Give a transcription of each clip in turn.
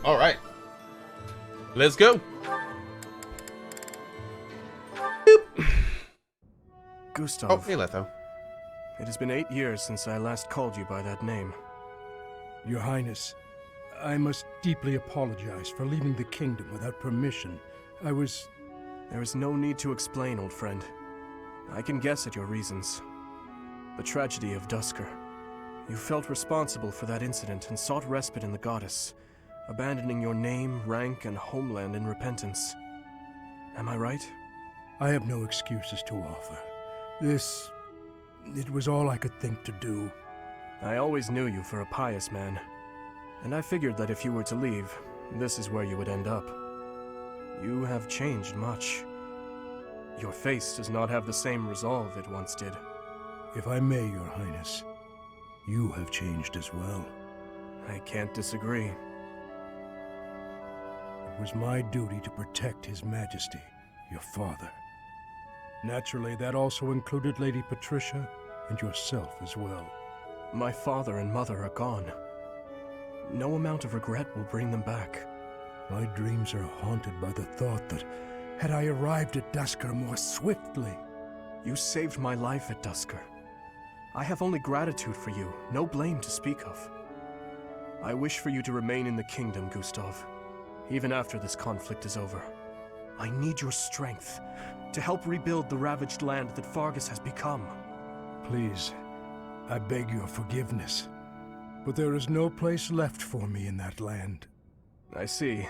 All right. Let's go. Boop. Gustav. Oh, hey, Letho. It has been 8 years since I last called you by that name. Your Highness, I must deeply apologize for leaving the kingdom without permission. There is no need to explain, old friend. I can guess at your reasons. The tragedy of Duscur. You felt responsible for that incident and sought respite in the goddess, abandoning your name, rank, and homeland in repentance. Am I right? I have no excuses to offer. It was all I could think to do. I always knew you for a pious man, and I figured that if you were to leave, this is where you would end up. You have changed much. Your face does not have the same resolve it once did. If I may, Your Highness, you have changed as well. I can't disagree. It was my duty to protect His Majesty, your father. Naturally, that also included Lady Patricia and yourself as well. My father and mother are gone. No amount of regret will bring them back. My dreams are haunted by the thought that, had I arrived at Duscur more swiftly... You saved my life at Duscur. I have only gratitude for you, no blame to speak of. I wish for you to remain in the kingdom, Gustav, even after this conflict is over. I need your strength to help rebuild the ravaged land that Fargas has become. Please, I beg your forgiveness, but there is no place left for me in that land. I see.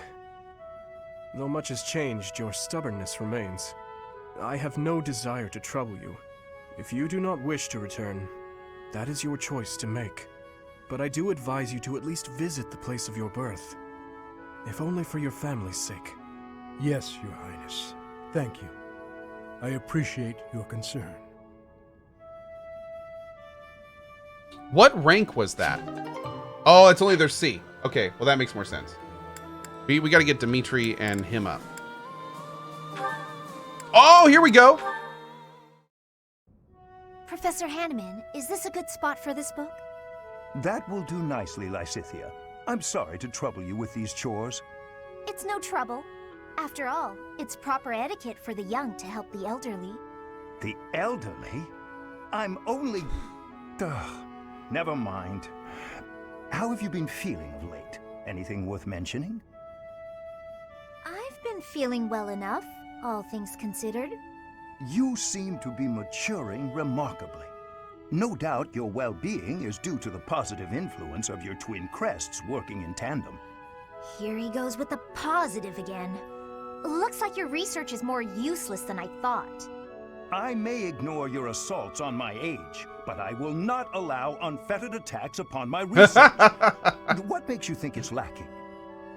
Though much has changed, your stubbornness remains. I have no desire to trouble you. If you do not wish to return, that is your choice to make. But I do advise you to at least visit the place of your birth, if only for your family's sake. Yes, Your Highness. Thank you. I appreciate your concern. What rank was that? Oh, it's only their C. Okay, well that makes more sense. We got to get Dimitri and him up. Oh, here we go. Professor Haneman, is this a good spot for this book? That will do nicely, Lysithea. I'm sorry to trouble you with these chores. It's no trouble. After all, it's proper etiquette for the young to help the elderly. The elderly? I'm only... Never mind. How have you been feeling of late? Anything worth mentioning? I've been feeling well enough, all things considered. You seem to be maturing remarkably. No doubt your well-being is due to the positive influence of your twin crests working in tandem. Here he goes with the positive again. Looks like your research is more useless than I thought. I may ignore your assaults on my age, but I will not allow unfettered attacks upon my research. What makes you think it's lacking?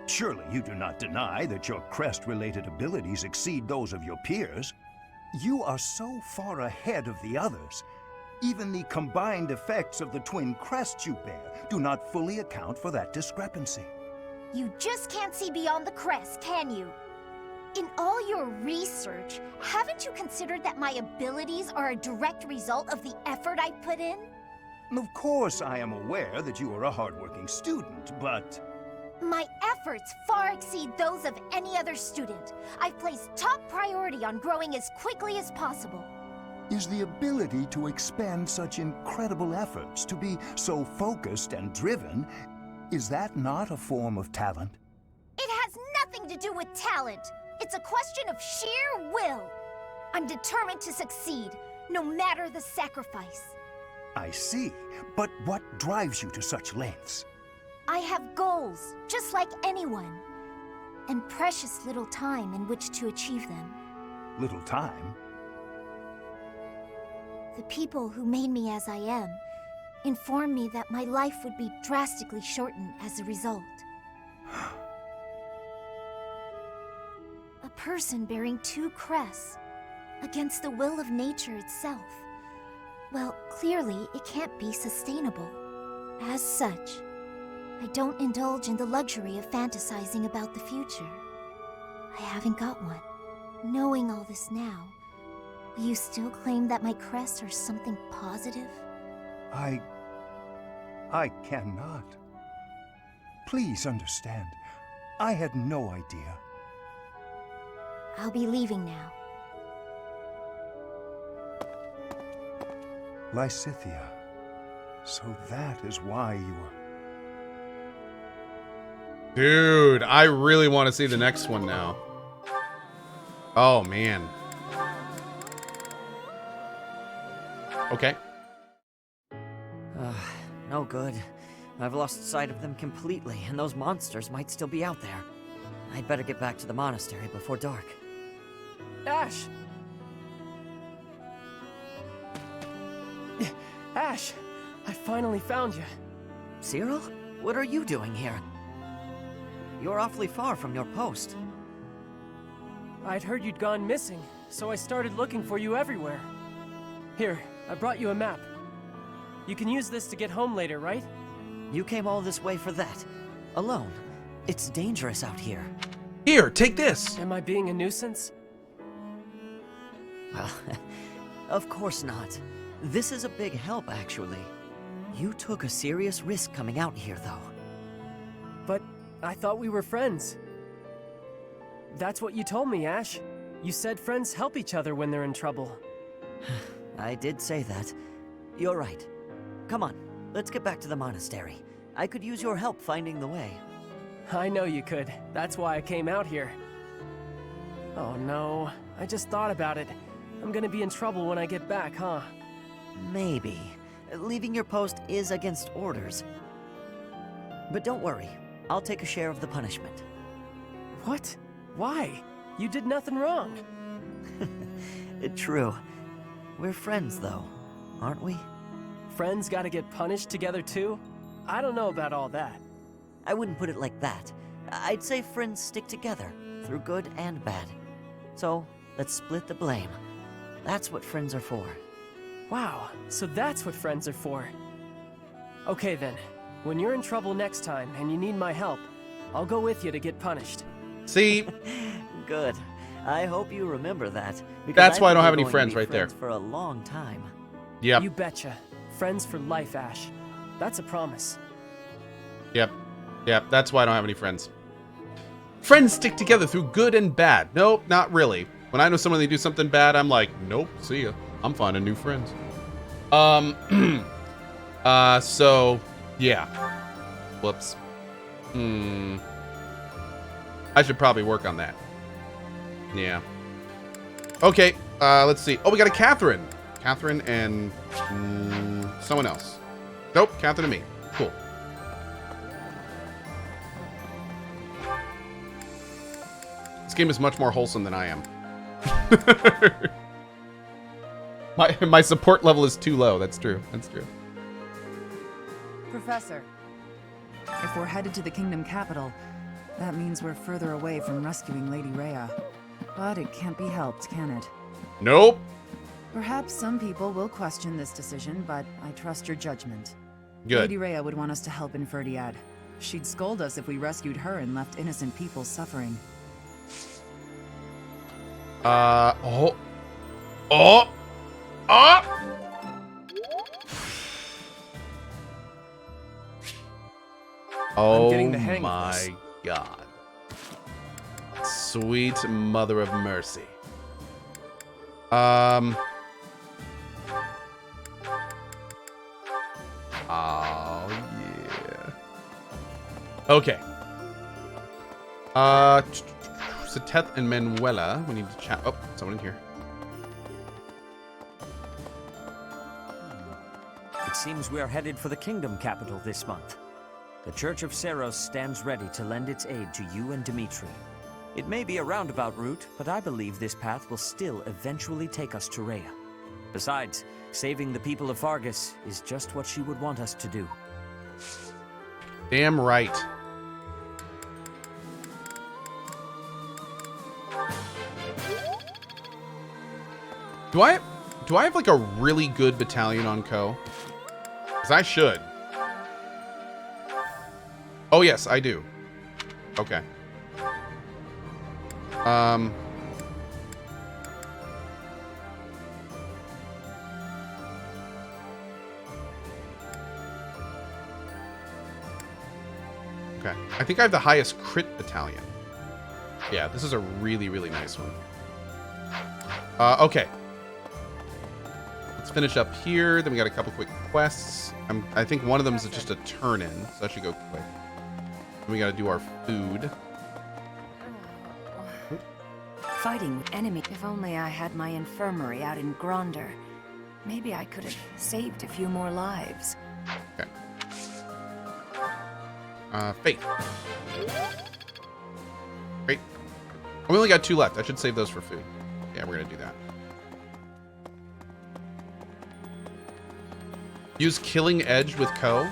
Surely you do not deny that your crest-related abilities exceed those of your peers. You are so far ahead of the others. Even the combined effects of the twin crests you bear do not fully account for that discrepancy. You just can't see beyond the crest, can you? In all your research, haven't you considered that my abilities are a direct result of the effort I put in? Of course I am aware that you are a hardworking student, but... My efforts far exceed those of any other student. I've placed top priority on growing as quickly as possible. Is the ability to expend such incredible efforts, to be so focused and driven, is that not a form of talent? It has nothing to do with talent. It's a question of sheer will. I'm determined to succeed, no matter the sacrifice. I see. But what drives you to such lengths? I have goals, just like anyone, and precious little time in which to achieve them. Little time? The people who made me as I am informed me that my life would be drastically shortened as a result. A person bearing two crests against the will of nature itself. Well, clearly it can't be sustainable. As such, I don't indulge in the luxury of fantasizing about the future. I haven't got one. Knowing all this now, will you still claim that my crests are something positive? I cannot. Please understand. I had no idea. I'll be leaving now. Lysithea. So that is why you were... Dude, I really want to see the next one now. Oh, man. Okay. No good. I've lost sight of them completely, and those monsters might still be out there. I'd better get back to the monastery before dark. Ash! Ash! I finally found you. Cyril? What are you doing here? You're awfully far from your post. I'd heard you'd gone missing, so I started looking for you everywhere. Here, I brought you a map. You can use this to get home later, right? You came all this way for that? Alone? It's dangerous out here. Here, take this. Am I being a nuisance? Well, of course not. This is a big help, actually. You took a serious risk coming out here, though. But I thought we were friends. That's what you told me, Ash. You said friends help each other when they're in trouble. I did say that. You're right. Come on, let's get back to the monastery. I could use your help finding the way. I know you could. That's why I came out here. Oh no, I just thought about it. I'm gonna be in trouble when I get back, huh? Maybe. Leaving your post is against orders. But don't worry, I'll take a share of the punishment. What? Why? You did nothing wrong. True. We're friends, though, aren't we? Friends gotta get punished together too? I don't know about all that. I wouldn't put it like that. I'd say friends stick together, through good and bad. So, let's split the blame. That's what friends are for. Wow, so that's what friends are for. Okay then, when you're in trouble next time and you need my help, I'll go with you to get punished. See? Good. I hope you remember that. Because That's why I don't have think any we're going friends to be right there. friends for a long time. Yep. You betcha. Friends for life, Ash. That's a promise. Yep. Yep. That's why I don't have any friends. Friends stick together through good and bad. Nope, not really. When I know someone they do something bad, I'm like, nope, see ya. I'm finding new friends. So, yeah. Whoops. I should probably work on that. Yeah. Okay, let's see. Oh, we got a Catherine. Catherine and someone else. Nope, Catherine and me. Cool. This game is much more wholesome than I am. My support level is too low. That's true. That's true. Professor, if we're headed to the kingdom capital, that means we're further away from rescuing Lady Rhea. But it can't be helped, can it? Nope. Perhaps some people will question this decision, but I trust your judgment. Good. Lady Rhea would want us to help in Ferdiad. She'd scold us if we rescued her and left innocent people suffering. Oh. Oh getting the hang of my this. God. Sweet mother of mercy. Oh yeah. Okay. Seteth and Manuela. We need to chat. Oh, someone in here. It seems we are headed for the kingdom capital this month. The Church of Seros stands ready to lend its aid to you and Dimitri. It may be a roundabout route, but I believe this path will still eventually take us to Rhea. Besides, saving the people of Fargas is just what she would want us to do. Damn right. Do I have like a really good battalion on Cohh? Because I should. Oh yes, I do. Okay. Okay. I think I have the highest crit battalion. Yeah, this is a really, really nice one. Okay. Let's finish up here. Then we got a couple quick quests. I think one of them is just a turn in, so that should go quick. Then we got to do our food. Fighting enemy. If only I had my infirmary out in Gronder. Maybe I could have saved a few more lives. Okay. Faith. Great. We only got 2 left. I should save those for food. Yeah, we're gonna do that. Use Killing Edge with Cohh.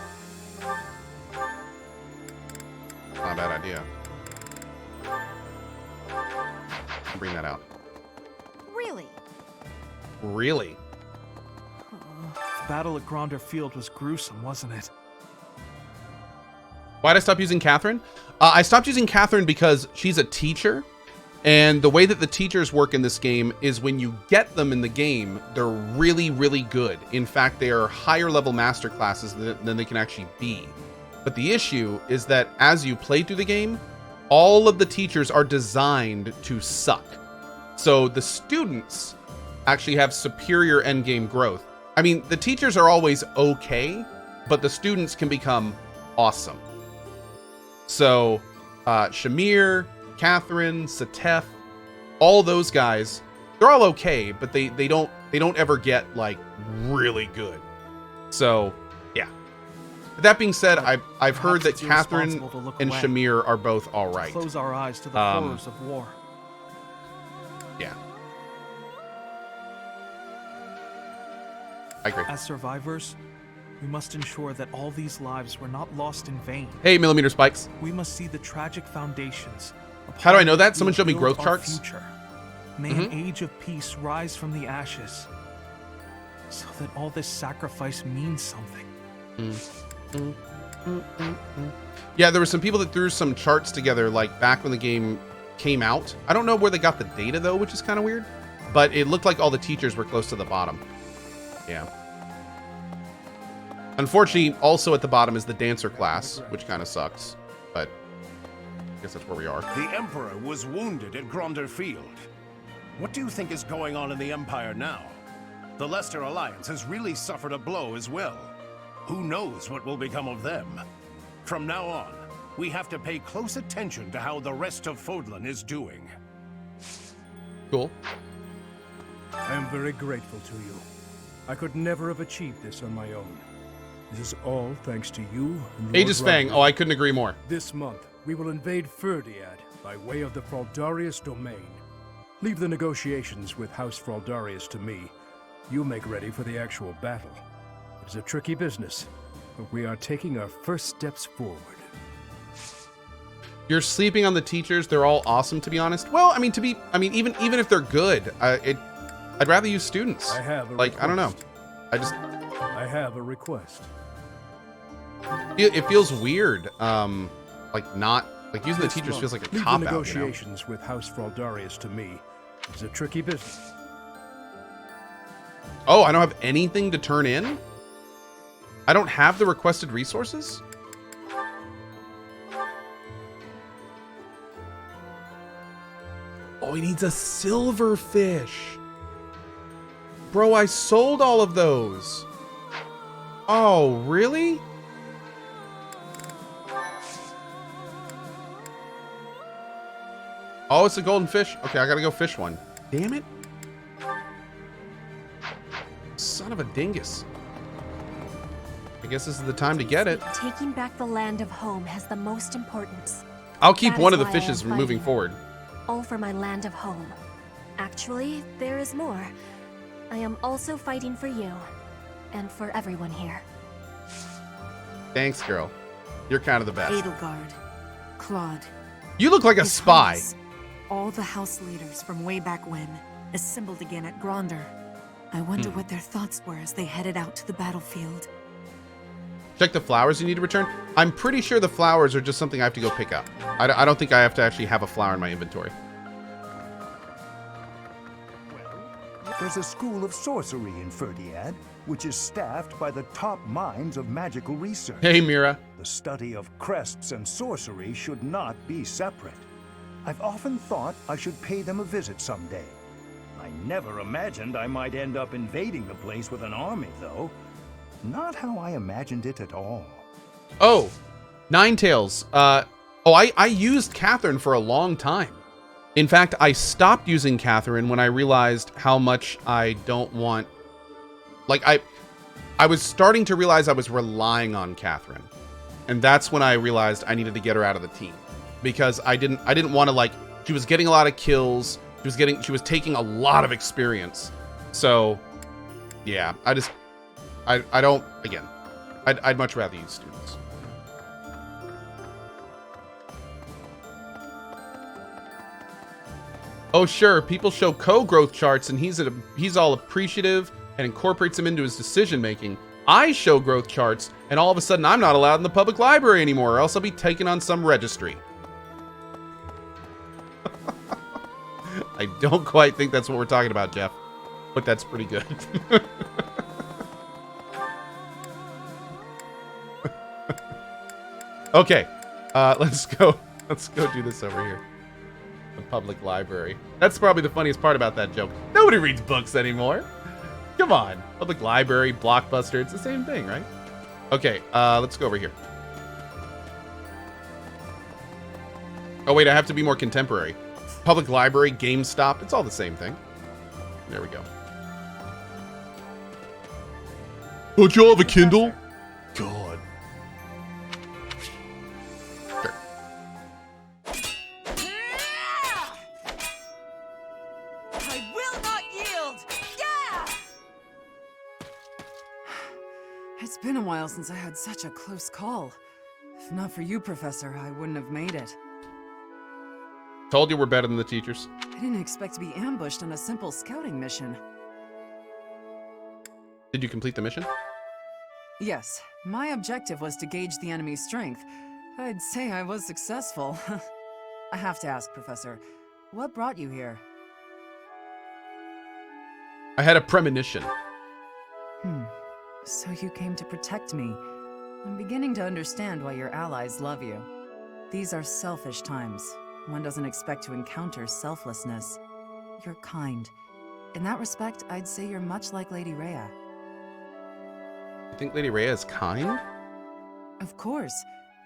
Not a bad idea. Bring that out. Really? Really? The battle at Gronder Field was gruesome, wasn't it? Why'd I stop using Catherine? I stopped using Catherine because she's a teacher. And the way that the teachers work in this game is when you get them in the game, they're really, really good. In fact, they are higher level master classes than they can actually be. But the issue is that as you play through the game, all of the teachers are designed to suck. So the students actually have superior endgame growth. I mean, the teachers are always okay, but the students can become awesome. So Shamir, Catherine, Satef, all those guys, they're all okay, but they don't ever get like really good. So yeah. That being said, I've heard that Catherine and Shamir are both all right. Close our eyes to the horrors of war. Yeah. I agree. As survivors, we must ensure that all these lives were not lost in vain. Hey, Millimeter Spikes. We must see the tragic foundations. How do I know that? Someone showed me growth charts. Future. May an age of peace rise from the ashes, so that all this sacrifice means something. Yeah, there were some people that threw some charts together, like back when the game came out. I don't know where they got the data though, which is kind of weird. But it looked like all the teachers were close to the bottom. Yeah. Unfortunately, also at the bottom is the dancer class, which kind of sucks. But I guess that's where we are. The Emperor was wounded at Gronder Field. What do you think is going on in the Empire now? The Leicester Alliance has really suffered a blow as well. Who knows what will become of them? From now on, we have to pay close attention to how the rest of Fodlan is doing. Cool. I am very grateful to you. I could never have achieved this on my own. This is all thanks to you and Lord Aegis Fang. Ragnar. Oh, I couldn't agree more. This month, we will invade Ferdiad by way of the Fraldarius domain. Leave the negotiations with House Fraldarius to me. You make ready for the actual battle. It's a tricky business, but we are taking our first steps forward. You're sleeping on the teachers. They're all awesome, to be honest. Well, I mean, even if they're good, I'd rather use students. I have a request. I don't know. I have a request. It feels weird. Like using the teachers feels like a cop out. Leave the negotiations with House Fraldarius to me. It's a tricky business. Oh, I don't have anything to turn in? I don't have the requested resources? Oh, he needs a silverfish. Bro, I sold all of those. Oh, really? Oh, it's a golden fish. Okay, I gotta go fish one. Damn it. Son of a dingus. I guess this is the time to get it. Taking back the land of home has the most importance. I'll keep That one is of the why I fishes am moving fighting. forward. All for my land of home. Actually, there is more. I am also fighting for you. And for everyone here. Thanks, girl. You're kind of the best. Edelgard, Claude. You look like a His spy. Highness, all the house leaders from way back when assembled again at Gronder. I wonder what their thoughts were as they headed out to the battlefield. Check the flowers you need to return. I'm pretty sure the flowers are just something I have to go pick up. I don't think I have to actually have a flower in my inventory. there's a school of sorcery in Ferdiad, which is staffed by the top minds of magical research. Hey, Mira. The study of crests and sorcery should not be separate. I've often thought I should pay them a visit someday. I never imagined I might end up invading the place with an army, though. Not how I imagined it at all. Oh, Ninetales. I used Catherine for a long time. In fact, I stopped using Catherine when I realized how much I don't want... Like, I was starting to realize I was relying on Catherine. And that's when I realized I needed to get her out of the team. Because I didn't want to, like... She was getting a lot of kills. She was taking a lot of experience. So, yeah, I don't... Again, I'd much rather use students. Oh, sure, people show Cohh growth charts and he's all appreciative and incorporates them into his decision making. I show growth charts and all of a sudden I'm not allowed in the public library anymore, or else I'll be taken on some registry. I don't quite think that's what we're talking about, Jeff, but that's pretty good. Okay, let's go do this over here. The public library. That's probably the funniest part about that joke. Nobody reads books anymore. Come on. Public library, Blockbuster, it's the same thing, right? Okay, let's go over here. Oh, wait, I have to be more contemporary. Public library, GameStop, it's all the same thing. There we go. Don't you all have a Kindle? God. Sure. I will not yield! Yeah! It's been a while since I had such a close call. If not for you, Professor, I wouldn't have made it. Told you we're better than the teachers. I didn't expect to be ambushed on a simple scouting mission. Did you complete the mission? Yes, my objective was to gauge the enemy's strength. I'd say I was successful. I have to ask, Professor, what brought you here? I had a premonition. So you came to protect me. I'm beginning to understand why your allies love you. These are selfish times. One doesn't expect to encounter selflessness. You're kind. In that respect, I'd say you're much like Lady Rhea. You think Lady Rhea is kind? Of course.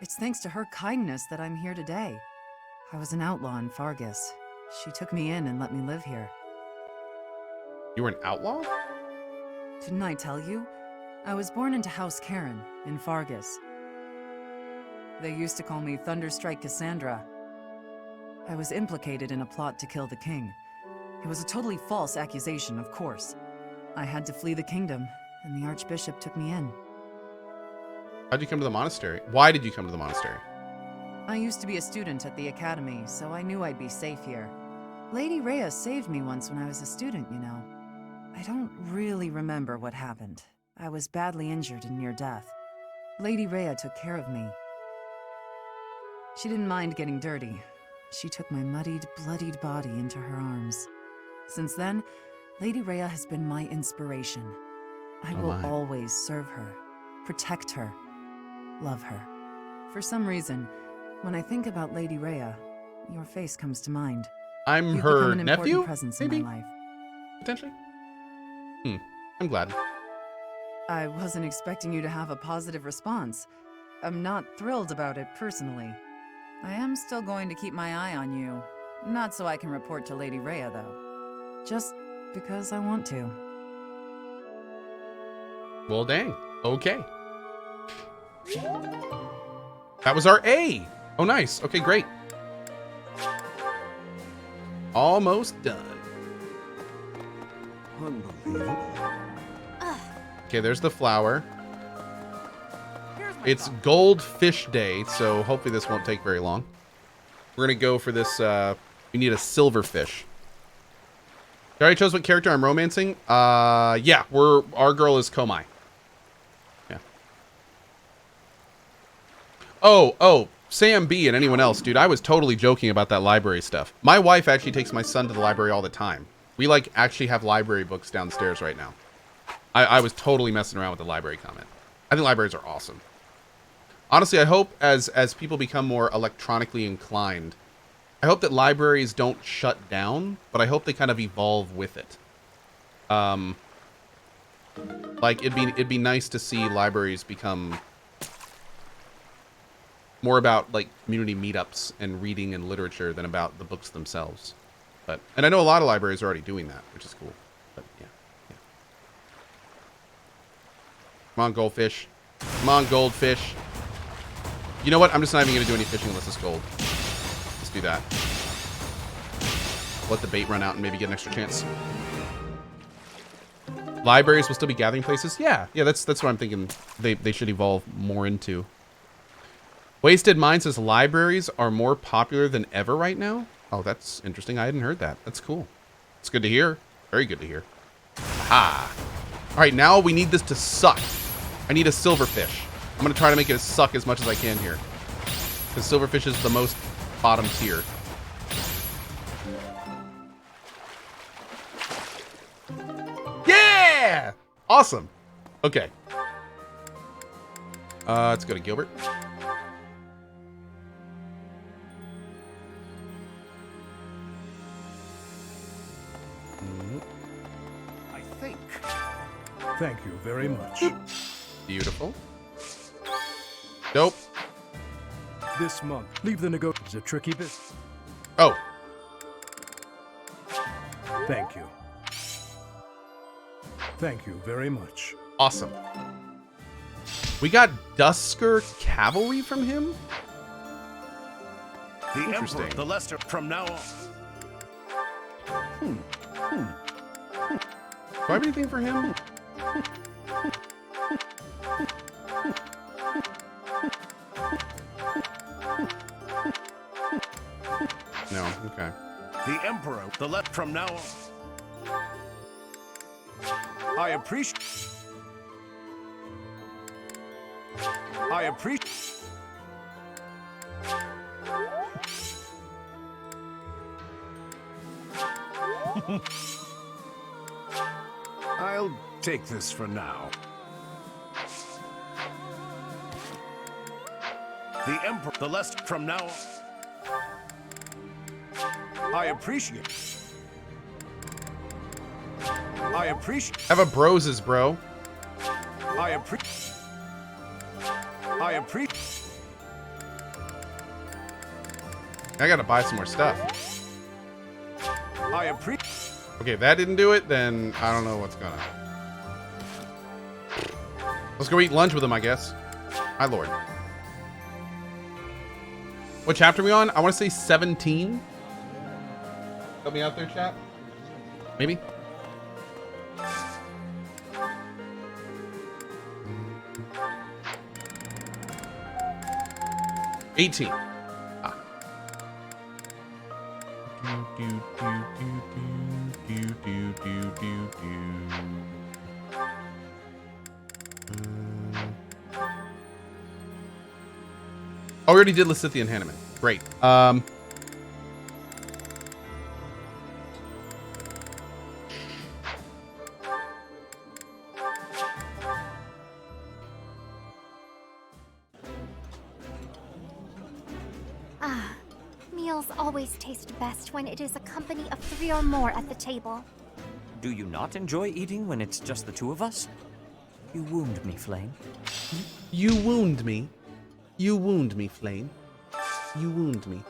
It's thanks to her kindness that I'm here today. I was an outlaw in Fargas. She took me in and let me live here. You were an outlaw? Didn't I tell you? I was born into House Karen in Fargas. They used to call me Thunderstrike Cassandra. I was implicated in a plot to kill the king. It was a totally false accusation, of course. I had to flee the kingdom, and the Archbishop took me in. How'd you come to the monastery? Why did you come to the monastery? I used to be a student at the academy, so I knew I'd be safe here. Lady Rhea saved me once when I was a student, you know. I don't really remember what happened. I was badly injured and near death. Lady Rhea took care of me. She didn't mind getting dirty. She took my muddied, bloodied body into her arms. Since then, Lady Rhea has been my inspiration. I will always serve her, protect her, love her. For some reason, when I think about Lady Rhea, your face comes to mind. I'm You've her become an important nephew? presence Maybe? in my life. Potentially? I'm glad. I wasn't expecting you to have a positive response. I'm not thrilled about it personally. I am still going to keep my eye on you. Not so I can report to Lady Rhea, though. Just because I want to. Well, dang. Okay. That was our A. Oh, nice. Okay, great. Almost done. Unbelievable. Okay, there's the flower. It's Goldfish Day, so hopefully this won't take very long. We're gonna go for this, we need a silverfish. You already chose what character I'm romancing? Yeah, our girl is Cohh. Yeah. Oh, Sam B and anyone else, dude, I was totally joking about that library stuff. My wife actually takes my son to the library all the time. We, like, actually have library books downstairs right now. I was totally messing around with the library comment. I think libraries are awesome. Honestly, I hope as people become more electronically inclined, I hope that libraries don't shut down, but I hope they kind of evolve with it. Like, it'd be nice to see libraries become more about, like, community meetups and reading and literature than about the books themselves. And I know a lot of libraries are already doing that, which is cool. But yeah. Come on, goldfish. Come on, goldfish. You know what? I'm just not even going to do any fishing unless it's gold. Let's do that. Let the bait run out and maybe get an extra chance. Libraries will still be gathering places? Yeah, that's what I'm thinking they should evolve more into. Wasted Mind says libraries are more popular than ever right now. Oh, that's interesting. I hadn't heard that. That's cool. It's good to hear. Very good to hear. Aha. All right, now we need this to suck. I need a silverfish. I'm going to try to make it suck as much as I can here. Because silverfish is the most bottom tier. Yeah! Awesome. Okay. Let's go to Gilbert. I think. Thank you very much. Beautiful. Nope. This month, leave the nego. It's a tricky bit. Oh. Thank you. Thank you very much. Awesome. We got Dusker Cavalry from him? The Interesting. Emperor, the Lester, from now on. Do I have anything for him? No, okay. The Emperor, the left from now on. I appreciate. I'll take this for now. The Emperor, the less from now on. I appreciate. Have a broses, bro. I appreciate. I gotta buy some more stuff. Okay, if that didn't do it, then I don't know what's gonna. Let's go eat lunch with him, I guess. Hi, Lord. What chapter are we on? I want to say 17. Help me out there, chat. Maybe. $18. Oh, we already did Lysithian Haneman. Great. Meals always taste best when it is a company of 3 or more at the table. Do you not enjoy eating when it's just the two of us? You wound me, Flame. You wound me. You wound me, Flame. You wound me.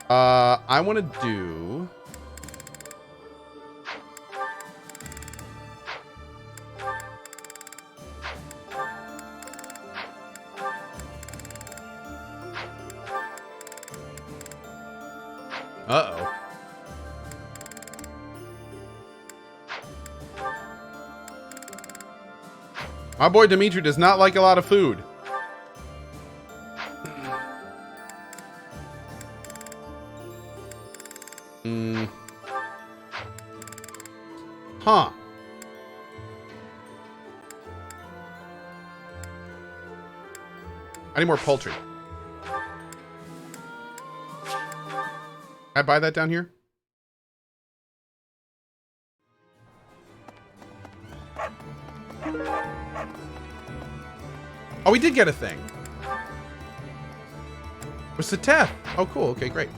I want to do... Uh-oh. My boy Dimitri does not like a lot of food. Huh. I need more poultry. Can I buy that down here? Oh, we did get a thing. What's the Teth? Oh, cool. Okay, great.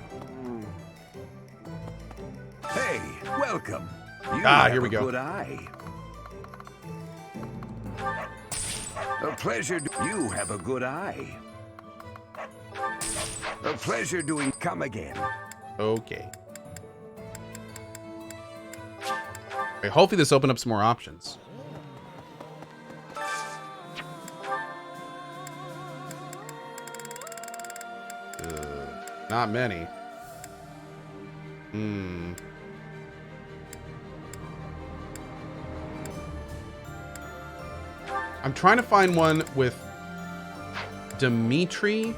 Hey, welcome. You Here we go. Good eye. A pleasure. You have a good eye. A pleasure doing. Come again. Okay. Okay, hopefully this opened up some more options. Not many. I'm trying to find one with Dimitri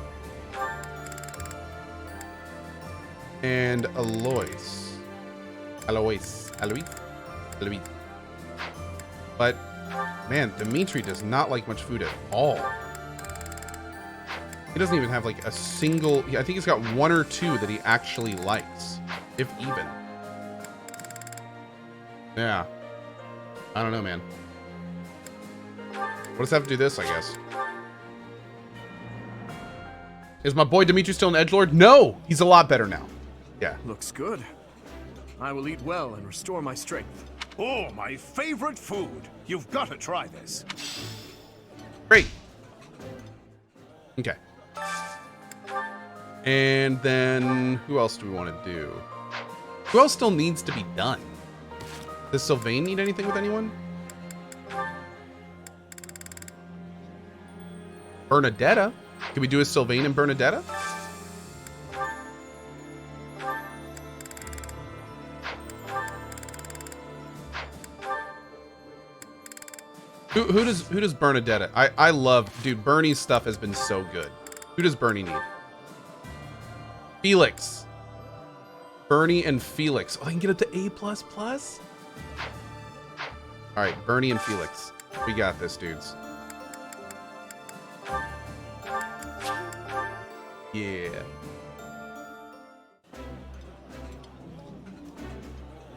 and Alois. But, man, Dimitri does not like much food at all. He doesn't even have like a single... I think he's got one or two that he actually likes, if even. Yeah. I don't know, man. What does that have to do this, I guess? Is my boy Dimitri still an edgelord? No! He's a lot better now. Yeah. Looks good. I will eat well and restore my strength. Oh, my favorite food. You've got to try this. Great. Okay. And then, who else do we want to do? Who else still needs to be done? Does Sylvain need anything with anyone? Bernadetta? Can we do a Sylvain and Bernadetta? Who does Bernadetta? I love, dude, Bernie's stuff has been so good. Who does Bernie need? Felix. Bernie and Felix. Oh, they can get up to A++? All right, Bernie and Felix. We got this, dudes. Yeah.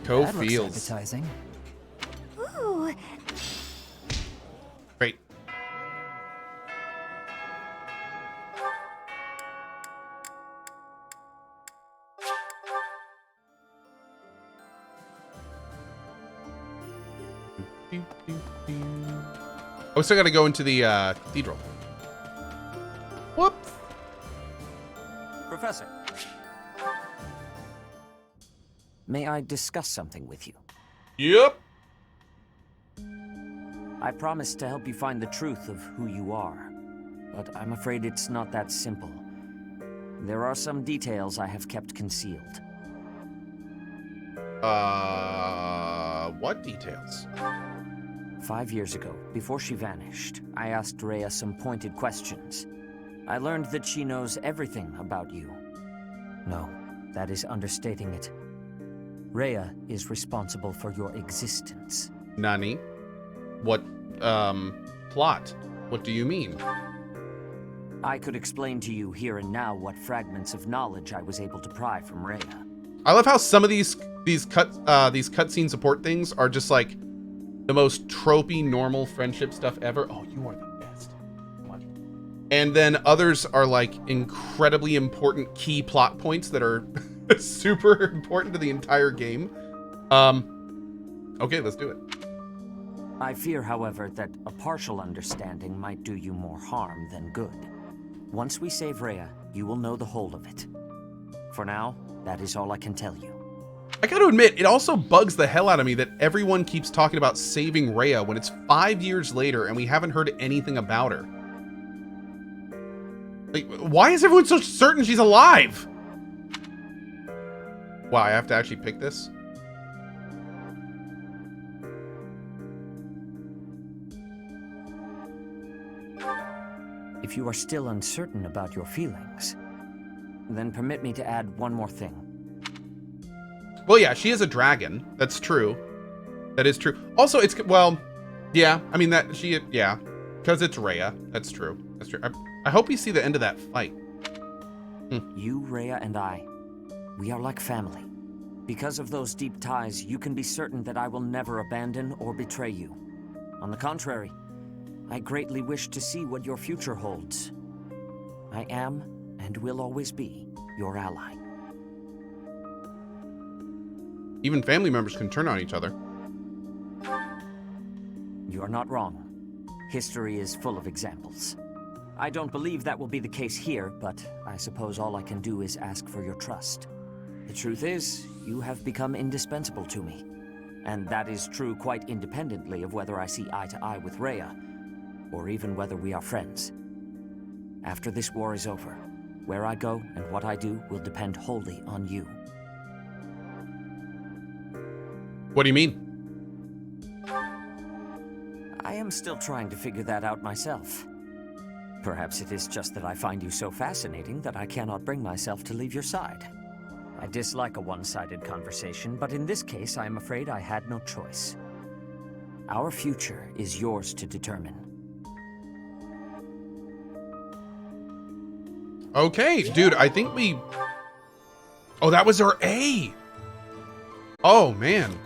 Cohh That looks Fields. appetizing. Ooh, Great. Oh, we still gotta go into the cathedral. Whoops. Professor. May I discuss something with you? Yep. I promised to help you find the truth of who you are, but I'm afraid it's not that simple. There are some details I have kept concealed. What details? 5 years ago, before she vanished, I asked Rhea some pointed questions. I learned that she knows everything about you. No, that is understating it. Rhea is responsible for your existence. Nani? What, plot? What do you mean? I could explain to you here and now what fragments of knowledge I was able to pry from Rhea. I love how some of these cutscene support things are just like the most tropey normal friendship stuff ever. Oh, you are the best. And then others are like incredibly important key plot points that are super important to the entire game. Okay, let's do it. I fear, however, that a partial understanding might do you more harm than good. Once we save Rhea, you will know the whole of it. For now, that is all I can tell you. I gotta admit, it also bugs the hell out of me that everyone keeps talking about saving Rhea when it's 5 years later and we haven't heard anything about her. Like, why is everyone so certain she's alive? Wow, I have to actually pick this? If you are still uncertain about your feelings, then permit me to add one more thing. Well, yeah, she is a dragon. That's true. That is true. Also, it's, well, yeah, I mean, yeah, because it's Rhea. That's true. That's true. I hope we see the end of that fight. You, Rhea, and I, we are like family. Because of those deep ties, you can be certain that I will never abandon or betray you. On the contrary, I greatly wish to see what your future holds. I am, and will always be, your ally. Even family members can turn on each other. You are not wrong. History is full of examples. I don't believe that will be the case here, but I suppose all I can do is ask for your trust. The truth is, you have become indispensable to me. And that is true quite independently of whether I see eye to eye with Rhea, or even whether we are friends. After this war is over, where I go and what I do will depend wholly on you. What do you mean? I am still trying to figure that out myself. Perhaps it is just that I find you so fascinating that I cannot bring myself to leave your side. I dislike a one-sided conversation, but in this case I am afraid I had no choice. Our future is yours to determine. Okay, dude, I think we... Oh, that was our A! Oh, man.